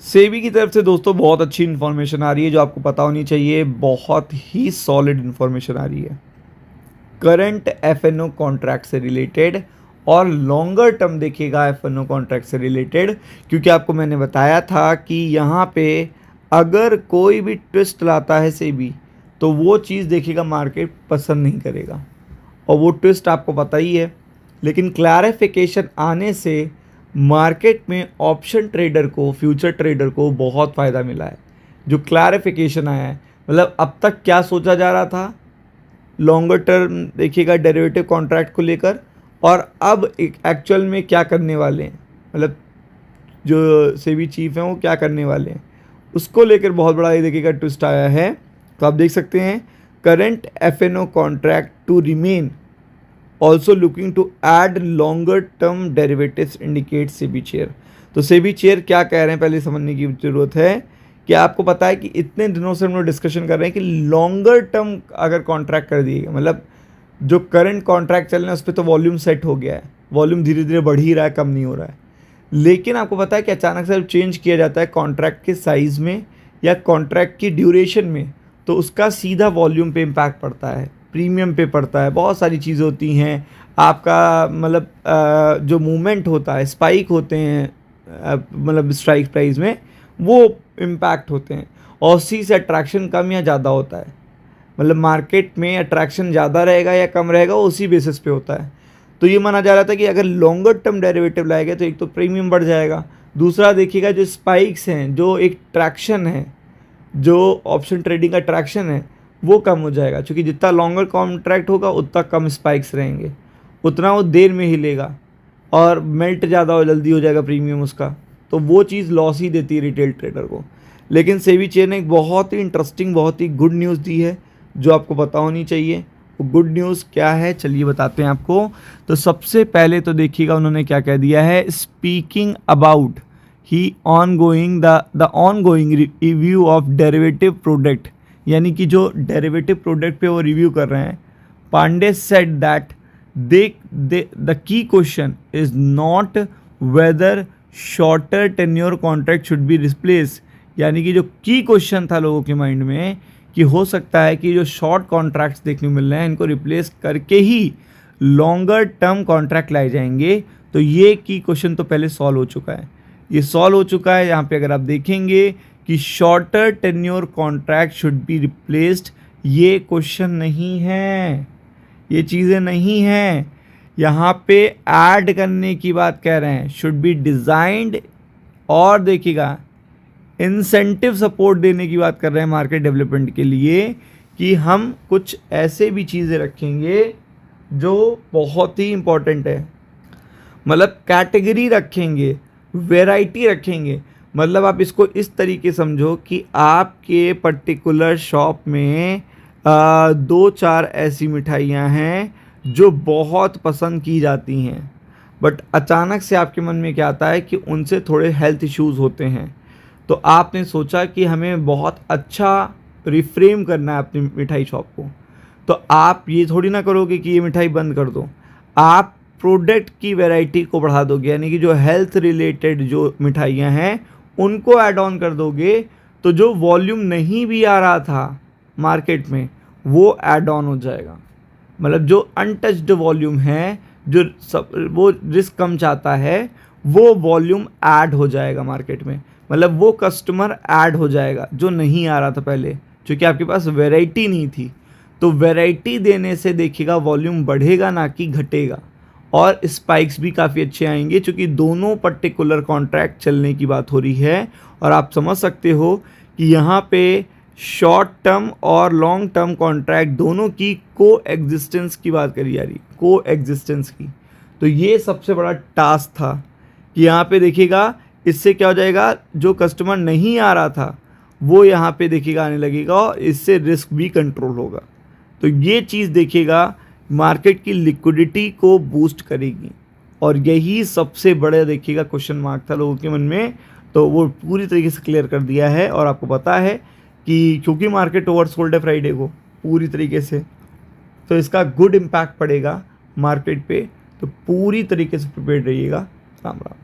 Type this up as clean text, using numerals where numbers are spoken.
सेबी की तरफ से दोस्तों बहुत अच्छी इन्फॉर्मेशन आ रही है जो आपको पता होनी चाहिए। बहुत ही सॉलिड इन्फॉर्मेशन आ रही है करंट एफएनओ कॉन्ट्रैक्ट से रिलेटेड और लॉन्गर टर्म देखिएगा एफएनओ कॉन्ट्रैक्ट से रिलेटेड, क्योंकि आपको मैंने बताया था कि यहाँ पे अगर कोई भी ट्विस्ट लाता है सेबी तो वो चीज़ देखिएगा मार्केट पसंद नहीं करेगा, और वो ट्विस्ट आपको पता ही है। लेकिन क्लैरिफिकेशन आने से मार्केट में ऑप्शन ट्रेडर को, फ्यूचर ट्रेडर को बहुत फ़ायदा मिला है। जो क्लैरिफिकेशन आया है, मतलब अब तक क्या सोचा जा रहा था लॉन्गर टर्म देखिएगा डेरिवेटिव कॉन्ट्रैक्ट को लेकर, और अब एक्चुअल में क्या करने वाले हैं, मतलब जो सेबी चीफ हैं वो क्या करने वाले हैं उसको लेकर बहुत बड़ा ये देखिएगा ट्विस्ट आया है। तो आप देख सकते हैं current F N O contract to remain also looking to add longer term derivatives indicate SEBI chair. तो सेबी चेयर क्या कह रहे हैं पहले समझने की ज़रूरत है कि आपको पता है कि इतने दिनों से हम लोग डिस्कशन कर रहे हैं कि लॉन्गर टर्म अगर कॉन्ट्रैक्ट कर दिएगा, मतलब जो करंट कॉन्ट्रैक्ट चल रहे हैं उस पर तो वॉल्यूम सेट हो गया है, वॉल्यूम धीरे धीरे बढ़ ही रहा है, कम नहीं हो रहा है। लेकिन आपको पता है कि अचानक से जब चेंज किया जाता है कॉन्ट्रैक्ट के साइज़ में या कॉन्ट्रैक्ट की ड्यूरेशन में, तो उसका सीधा वॉल्यूम पे इम्पैक्ट पड़ता है, प्रीमियम पे पड़ता है, बहुत सारी चीज़ें होती हैं। आपका मतलब जो मूवमेंट होता है, स्पाइक होते हैं, मतलब स्ट्राइक प्राइस में वो इम्पैक्ट होते हैं, और उसी से अट्रैक्शन कम या ज़्यादा होता है। मतलब मार्केट में अट्रैक्शन ज़्यादा रहेगा या कम रहेगा वो उसी बेसिस पे होता है। तो ये माना जा रहा था कि अगर लॉन्गर टर्म डेरिवेटिव लाएगा तो एक तो प्रीमियम बढ़ जाएगा, दूसरा देखिएगा जो स्पाइक्स हैं, जो एक ट्रैक्शन है, जो ऑप्शन ट्रेडिंग का ट्रैक्शन है वो कम हो जाएगा, क्योंकि जितना लॉन्गर कॉन्ट्रैक्ट होगा उतना कम स्पाइक्स रहेंगे, उतना वो देर में हिलेगा और मेल्ट ज़्यादा जल्दी हो जाएगा प्रीमियम उसका, तो वो चीज़ लॉस ही देती है रिटेल ट्रेडर को। लेकिन सेबी चेयर ने एक बहुत ही इंटरेस्टिंग, बहुत ही गुड न्यूज़ दी है जो आपको पता होनी चाहिए। वो गुड न्यूज़ क्या है चलिए बताते हैं आपको। तो सबसे पहले तो देखिएगा उन्होंने क्या कह दिया है, speaking about he the ongoing review of derivative product, यानी कि जो डेरिवेटिव प्रोडक्ट पे वो रिव्यू कर रहे हैं, Pandey said that the key question is not whether shorter tenure contract should be replace, यानी कि जो की क्वेश्चन था लोगों के माइंड में कि हो सकता है कि जो शॉर्ट कॉन्ट्रैक्ट्स देखने को मिल रहे हैं इनको रिप्लेस करके ही लॉन्गर टर्म कॉन्ट्रैक्ट लाए जाएंगे, तो ये की क्वेश्चन तो पहले सॉल्व हो चुका है। ये सॉल्व हो चुका है। यहाँ पे अगर आप देखेंगे कि shorter tenure contract should be replaced, ये क्वेश्चन नहीं है, ये चीज़ें नहीं हैं। यहाँ पे ऐड करने की बात कह रहे हैं, शुड बी डिज़ाइंड, और देखिएगा इंसेंटिव सपोर्ट देने की बात कर रहे हैं मार्केट डेवलपमेंट के लिए, कि हम कुछ ऐसे भी चीज़ें रखेंगे जो बहुत ही इम्पोर्टेंट है, मतलब कैटेगरी रखेंगे, वैरायटी रखेंगे। मतलब आप इसको इस तरीके समझो कि आपके पर्टिकुलर शॉप में 2-4 ऐसी मिठाइयाँ हैं जो बहुत पसंद की जाती हैं, बट अचानक से आपके मन में क्या आता है कि उनसे थोड़े हेल्थ इश्यूज़ होते हैं, तो आपने सोचा कि हमें बहुत अच्छा रिफ्रेम करना है अपनी मिठाई शॉप को। तो आप ये थोड़ी ना करोगे कि ये मिठाई बंद कर दो, आप प्रोडक्ट की वैरायटी को बढ़ा दोगे, यानी कि जो हेल्थ रिलेटेड जो मिठाइयाँ हैं उनको ऐड ऑन कर दोगे, तो जो वॉल्यूम नहीं भी आ रहा था मार्केट में वो ऐड ऑन हो जाएगा। मतलब जो अनटच्ड वॉल्यूम है, जो सब वो रिस्क कम चाहता है, वो वॉल्यूम ऐड हो जाएगा मार्केट में, मतलब वो कस्टमर ऐड हो जाएगा जो नहीं आ रहा था पहले, क्योंकि आपके पास वैरायटी नहीं थी। तो वैरायटी देने से देखिएगा वॉल्यूम बढ़ेगा ना कि घटेगा, और स्पाइक्स भी काफ़ी अच्छे आएंगे, क्योंकि दोनों पर्टिकुलर कॉन्ट्रैक्ट चलने की बात हो रही है। और आप समझ सकते हो कि यहाँ पे शॉर्ट टर्म और लॉन्ग टर्म कॉन्ट्रैक्ट दोनों की को एग्जिस्टेंस की बात करी जा रही, को एग्जिस्टेंस की। तो ये सबसे बड़ा टास्क था कि यहाँ पे देखिएगा इससे क्या हो जाएगा, जो कस्टमर नहीं आ रहा था वो यहाँ पे देखिएगा आने लगेगा, और इससे रिस्क भी कंट्रोल होगा। तो ये चीज़ देखिएगा मार्केट की लिक्विडिटी को बूस्ट करेगी, और यही सबसे बड़ा देखिएगा क्वेश्चन मार्क था लोगों के मन में, तो वो पूरी तरीके से क्लियर कर दिया है। और आपको पता है कि क्योंकि मार्केट ओवरसोल्ड है फ्राइडे को पूरी तरीके से, तो इसका गुड इम्पैक्ट पड़ेगा मार्केट पे, तो पूरी तरीके से प्रिपेयर्ड रहिएगा। राम राम।